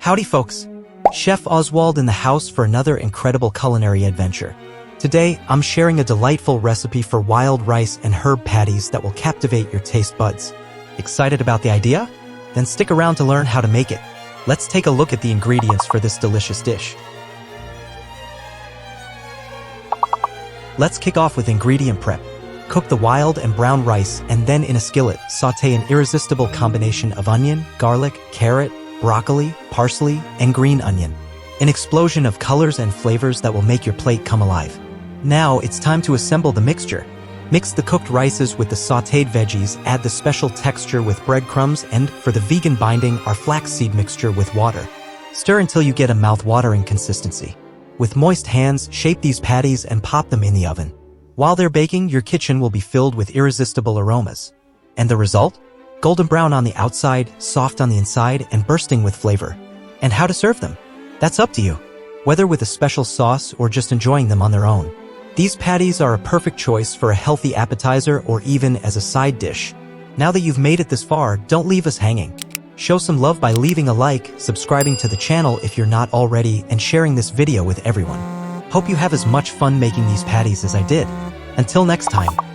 Howdy folks, Chef Oswald in the house for another incredible culinary adventure. Today, I'm sharing a delightful recipe for wild rice and herb patties that will captivate your taste buds. Excited about the idea? Then stick around to learn how to make it. Let's take a look at the ingredients for this delicious dish. Let's kick off with ingredient prep. Cook the wild and brown rice and then in a skillet, sauté an irresistible combination of onion, garlic, carrot, broccoli, parsley, and green onion. An explosion of colors and flavors that will make your plate come alive. Now it's time to assemble the mixture. Mix the cooked rices with the sautéed veggies, add the special texture with breadcrumbs, and, for the vegan binding, our flaxseed mixture with water. Stir until you get a mouth-watering consistency. With moist hands, shape these patties and pop them in the oven. While they're baking, your kitchen will be filled with irresistible aromas. And the result? Golden brown on the outside, soft on the inside, and bursting with flavor. And how to serve them? That's up to you. Whether with a special sauce or just enjoying them on their own. These patties are a perfect choice for a healthy appetizer or even as a side dish. Now that you've made it this far, don't leave us hanging. Show some love by leaving a like, subscribing to the channel if you're not already, and sharing this video with everyone. Hope you have as much fun making these patties as I did. Until next time.